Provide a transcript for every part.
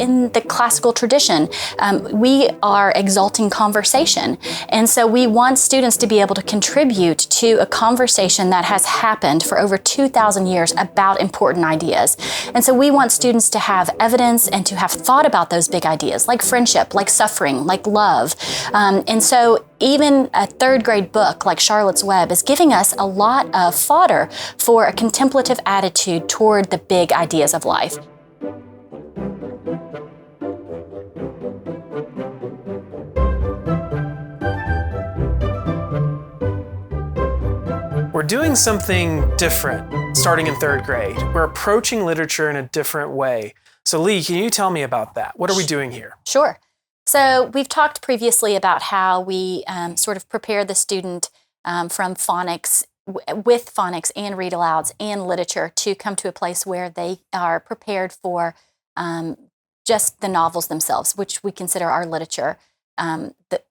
in the classical tradition, we are exalting conversation. And so we want students to be able to contribute to a conversation that has happened for over 2,000 years about important ideas. And so we want students to have evidence and to have thought about those big ideas, like friendship, like suffering, like love. And so even a third grade book like Charlotte's Web is giving us a lot of fodder for a contemplative attitude toward the big ideas of life. We're doing something different starting in third grade. We're approaching literature in a different way. So Lee, can you tell me about that? What are we doing here? Sure. So we've talked previously about how we sort of prepare the student from phonics, with phonics and read alouds and literature to come to a place where they are prepared for just the novels themselves, which we consider our literature, the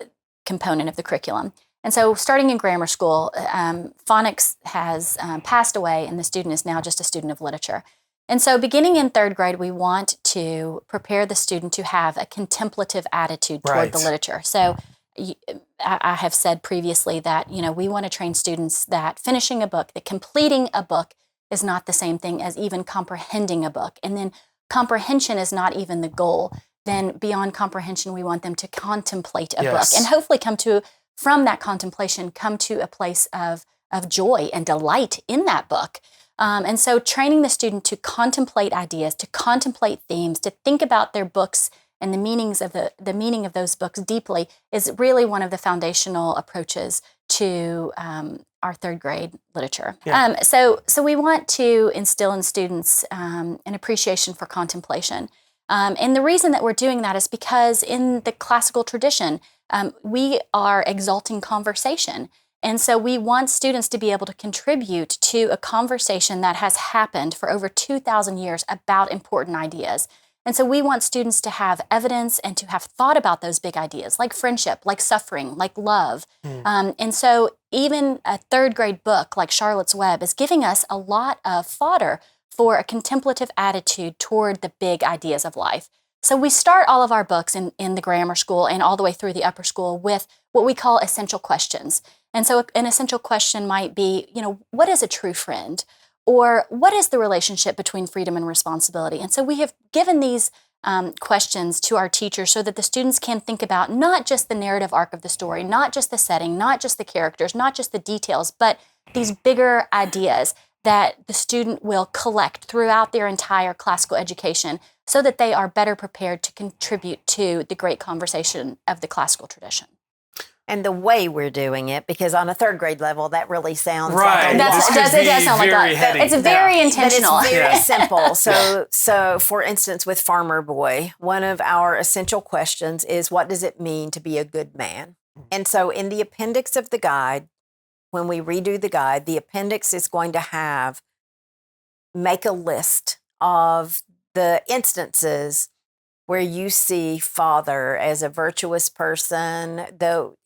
component of the curriculum. And so starting in grammar school, phonics has passed away and the student is now just a student of literature. And so beginning in third grade, we want to prepare the student to have a contemplative attitude toward the literature. So I have said previously that, we want to train students that finishing a book, that completing a book is not the same thing as even comprehending a book. And then comprehension is not even the goal. Then beyond comprehension, we want them to contemplate a book and hopefully from that contemplation, come to a place of joy and delight in that book. And so training the student to contemplate ideas, to contemplate themes, to think about their books and the meaning of those books deeply is really one of the foundational approaches to our third grade literature. Yeah. So we want to instill in students an appreciation for contemplation. And the reason that we're doing that is because in the classical tradition, we are exalting conversation. And so we want students to be able to contribute to a conversation that has happened for over 2,000 years about important ideas. And so we want students to have evidence and to have thought about those big ideas, like friendship, like suffering, like love. And so even a third grade book like Charlotte's Web is giving us a lot of fodder for a contemplative attitude toward the big ideas of life. So we start all of our books in the grammar school and all the way through the upper school with what we call essential questions. And so an essential question might be, what is a true friend? Or what is the relationship between freedom and responsibility? And so we have given these questions to our teachers so that the students can think about not just the narrative arc of the story, not just the setting, not just the characters, not just the details, but these bigger ideas that the student will collect throughout their entire classical education so that they are better prepared to contribute to the great conversation of the classical tradition. And the way we're doing it, because on a third grade level, that really sounds right. like it does sound like that. It's very intentional. But it's very simple. So, for instance, with Farmer Boy, one of our essential questions is, what does it mean to be a good man? And so in the appendix of the guide, when we redo the guide, the appendix is going to make a list of the instances where you see father as a virtuous person, though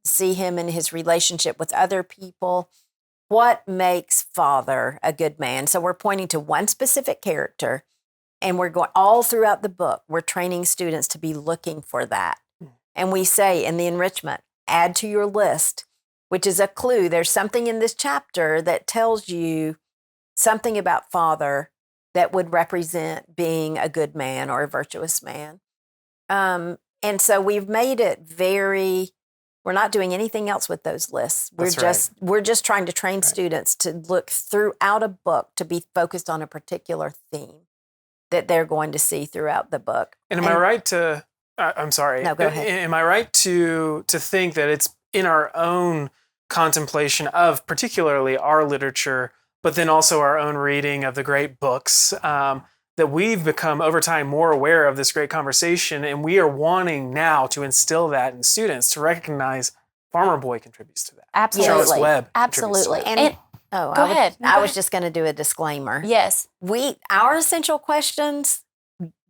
see him in his relationship with other people. What makes father a good man? So we're pointing to one specific character, and we're going all throughout the book. We're training students to be looking for that. And we say in the enrichment, add to your list, which is a clue. There's something in this chapter that tells you something about father that would represent being a good man or a virtuous man. And so we've made it we're not doing anything else with those lists. We're just trying to train students to look throughout a book to be focused on a particular theme that they're going to see throughout the book. And am I right to, I'm sorry. No, go ahead. Am I right to think that it's in our own contemplation of particularly our literature, but then also our own reading of the great books, that we've become over time more aware of this great conversation, and we are wanting now to instill that in students to recognize Farmer Boy contributes to that. Absolutely. Charlotte's Web Absolutely. contributes to And go ahead. I was just going to do a disclaimer. Yes. Our essential questions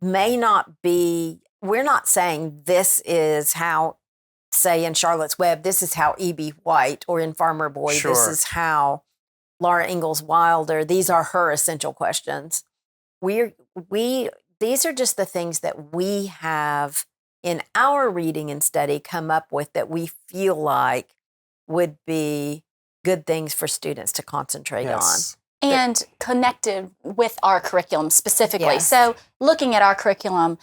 may not be, we're not saying this is how, say in Charlotte's Web, this is how E.B. White, or in Farmer Boy, this is how Laura Ingalls Wilder, these are her essential questions. these are just the things that we have in our reading and study come up with that we feel like would be good things for students to concentrate Yes. on. And connected with our curriculum specifically. Yes. So looking at our curriculum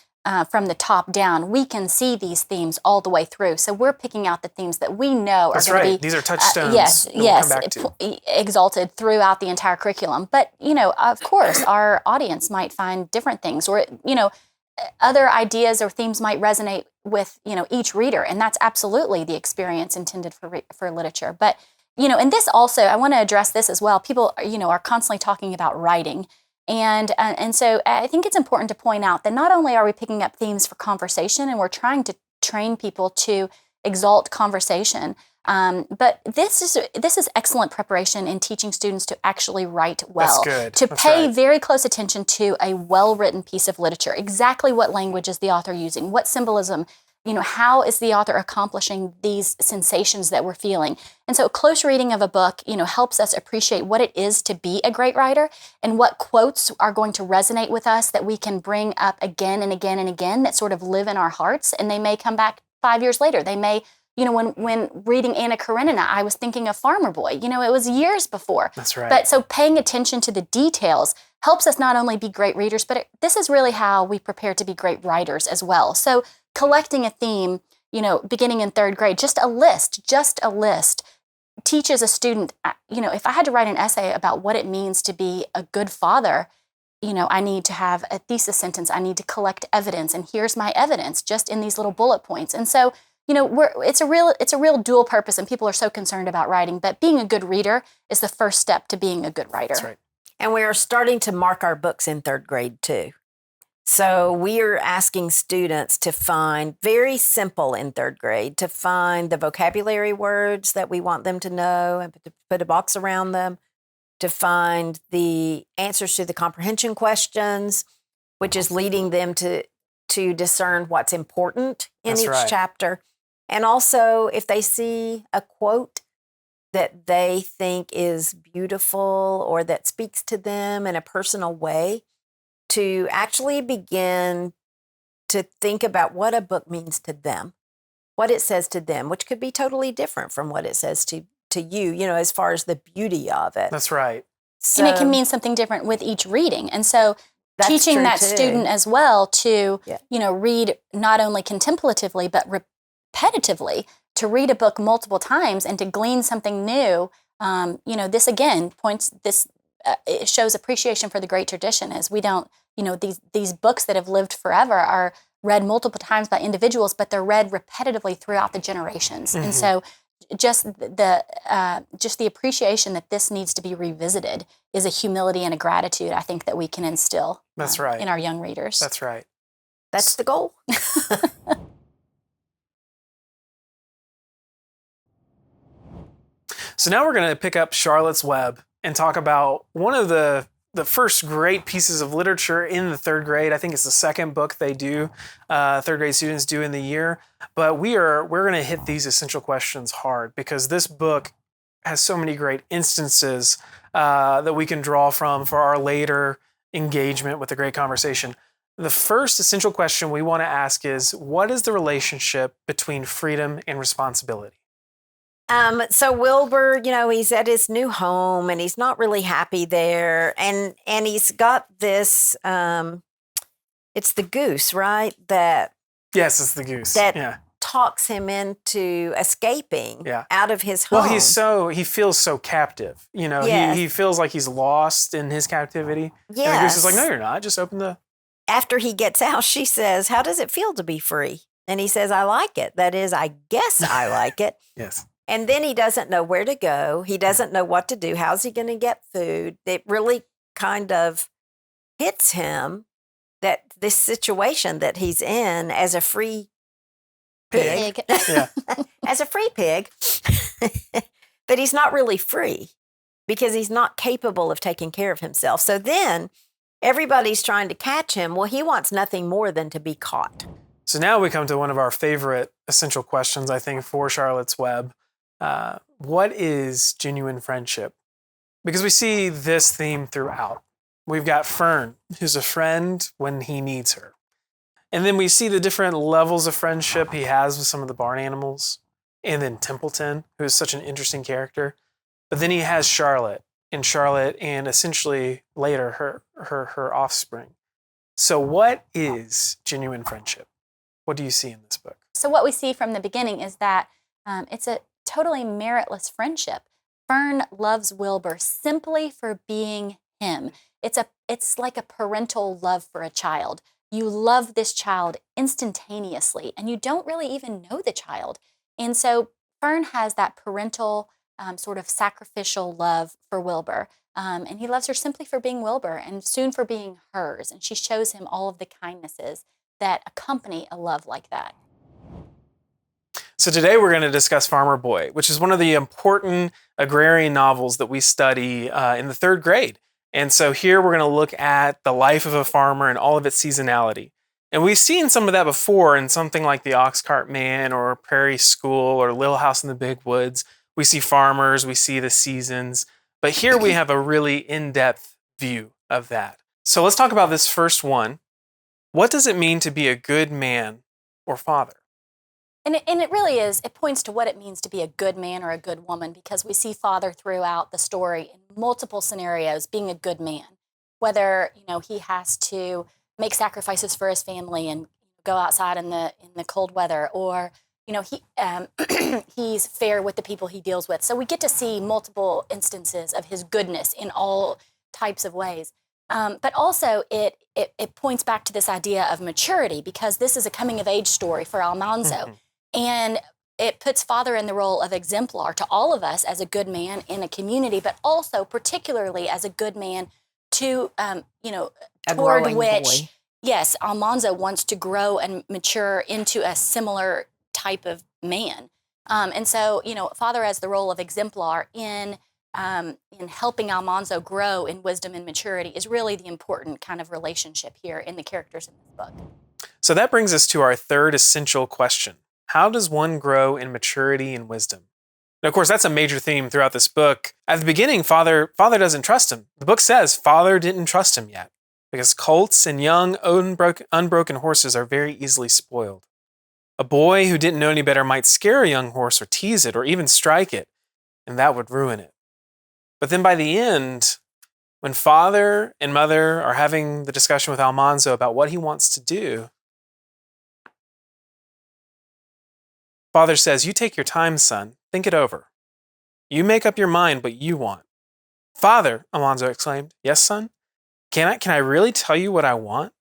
from the top down, we can see these themes all the way through. So we're picking out the themes that we know That's are going to right. be These are touchstones. yes, that we'll yes, come back to. exalted throughout the entire curriculum. But, of course, our audience might find different things, or, other ideas or themes might resonate with, each reader. And that's absolutely the experience intended for literature. But, and this also, I want to address this as well. People, are constantly talking about writing. And so I think it's important to point out that not only are we picking up themes for conversation, and we're trying to train people to exalt conversation, but this is excellent preparation in teaching students to actually write well. That's good. To That's pay right. very close attention to a well-written piece of literature. Exactly what language is the author using? What symbolism? How is the author accomplishing these sensations that we're feeling? And so a close reading of a book, helps us appreciate what it is to be a great writer, and what quotes are going to resonate with us that we can bring up again and again and again, that sort of live in our hearts, and they may come back 5 years later. They may, when reading Anna Karenina, I was thinking of Farmer Boy. It was years before. That's right. But so paying attention to the details helps us not only be great readers, but this is really how we prepare to be great writers as well. So collecting a theme, beginning in 3rd grade, just a list teaches a student, if I had to write an essay about what it means to be a good father, I need to have a thesis sentence, I need to collect evidence, and here's my evidence just in these little bullet points. And so, it's a real dual purpose, and people are so concerned about writing, but being a good reader is the first step to being a good writer. That's right. And we are starting to mark our books in 3rd grade too. So we are asking students to find, very simple in 3rd grade, to find the vocabulary words that we want them to know and to put a box around them, to find the answers to the comprehension questions, which is leading them to discern what's important in That's each right. chapter. And also, if they see a quote that they think is beautiful or that speaks to them in a personal way, to actually begin to think about what a book means to them, what it says to them, which could be totally different from what it says to you, as far as the beauty of it. That's right. So, And it can mean something different with each reading. And so that's teaching true that too. student as well to, Yeah. read not only contemplatively, but repetitively, to read a book multiple times and to glean something new. This again it shows appreciation for the great tradition, as we don't, these books that have lived forever are read multiple times by individuals, but they're read repetitively throughout the generations. Mm-hmm. And so just the appreciation that this needs to be revisited is a humility and a gratitude, I think, that we can instill That's right. in our young readers. That's right. That's the goal. So now we're going to pick up Charlotte's Web and talk about one of the first great pieces of literature in the 3rd grade. I think it's the 2nd book they do, 3rd grade students do in the year. But we're going to hit these essential questions hard, because this book has so many great instances that we can draw from for our later engagement with the great conversation. The first essential question we want to ask is, what is the relationship between freedom and responsibility? So Wilbur, he's at his new home and he's not really happy there. And he's got this, it's the goose, right? Yes, it's the goose. That talks him into escaping out of his home. Well, he feels so captive. Yes. He feels like he's lost in his captivity. Yes. And the goose is like, no, you're not. Just open the... After he gets out, she says, how does it feel to be free? And he says, I like it. That is, I guess I like it. Yes. And then he doesn't know where to go. He doesn't know what to do. How's he going to get food? It really kind of hits him that this situation that he's in as a free pig, as a free pig, that he's not really free because he's not capable of taking care of himself. So then everybody's trying to catch him. Well, he wants nothing more than to be caught. So now we come to one of our favorite essential questions, I think, for Charlotte's Web. What is genuine friendship? Because we see this theme throughout. we've got Fern, who's a friend when he needs her. And then we see the different levels of friendship he has with some of the barn animals. And then Templeton, who is such an interesting character. But then he has Charlotte and essentially later her offspring. So what is genuine friendship? What do you see in this book? So what we see from the beginning is that it's a totally meritless friendship. Fern loves Wilbur simply for being him. It's like a parental love for a child. You love this child instantaneously, and you don't really even know the child. And so Fern has that parental sort of sacrificial love for Wilbur. And he loves her simply for being Wilbur and soon for being hers. And she shows him all of the kindnesses that accompany a love like that. So today we're going to discuss Farmer Boy, which is one of the important agrarian novels that we study in the 3rd grade. And so here we're going to look at the life of a farmer and all of its seasonality. And we've seen some of that before in something like The Oxcart Man or Prairie School or Little House in the Big Woods. We see farmers, we see the seasons, but here we have a really in-depth view of that. So let's talk about this first one. What does it mean to be a good man or father? And it really is, it points to what it means to be a good man or a good woman, because we see father throughout the story in multiple scenarios being a good man. Whether, he has to make sacrifices for his family and go outside in the cold weather, or, he's fair with the people he deals with. So we get to see multiple instances of his goodness in all types of ways. But also it points back to this idea of maturity, because this is a coming of age story for Almanzo. Mm-hmm. And it puts father in the role of exemplar to all of us as a good man in a community, but also particularly as a good man to, toward which, boy. Yes, Almanzo wants to grow and mature into a similar type of man. And so, father has the role of exemplar in helping Almanzo grow in wisdom and maturity is really the important kind of relationship here in the characters in this book. So that brings us to our 3rd essential question. How does one grow in maturity and wisdom? And of course, that's a major theme throughout this book. At the beginning, father doesn't trust him. The book says father didn't trust him yet, because colts and young, unbroken horses are very easily spoiled. A boy who didn't know any better might scare a young horse or tease it or even strike it, and that would ruin it. But then by the end, when father and mother are having the discussion with Almanzo about what he wants to do, father says, "You take your time, son. Think it over. You make up your mind what you want." "Father," Almanzo exclaimed. "Yes, son? Can I really tell you what I want?"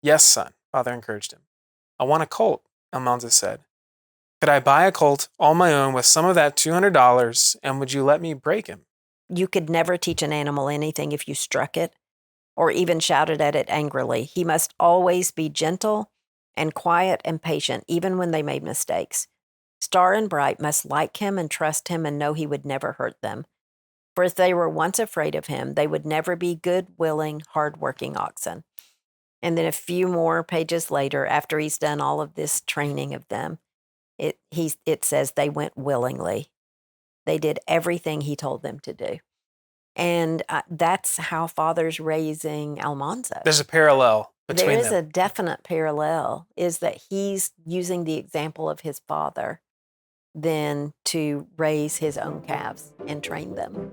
"Yes, son," father encouraged him. "I want a colt," Almanzo said. "Could I buy a colt all my own with some of that $200, and would you let me break him?" You could never teach an animal anything if you struck it or even shouted at it angrily. He must always be gentle and quiet and patient, even when they made mistakes. Star and Bright must like him and trust him and know he would never hurt them. For if they were once afraid of him, they would never be good, willing, hard-working oxen. And then a few more pages later, after he's done all of this training of them, it says they went willingly. They did everything he told them to do. And that's how father's raising Almanzo. There's a parallel between them. There is a definite parallel, is that he's using the example of his father then to raise his own calves and train them.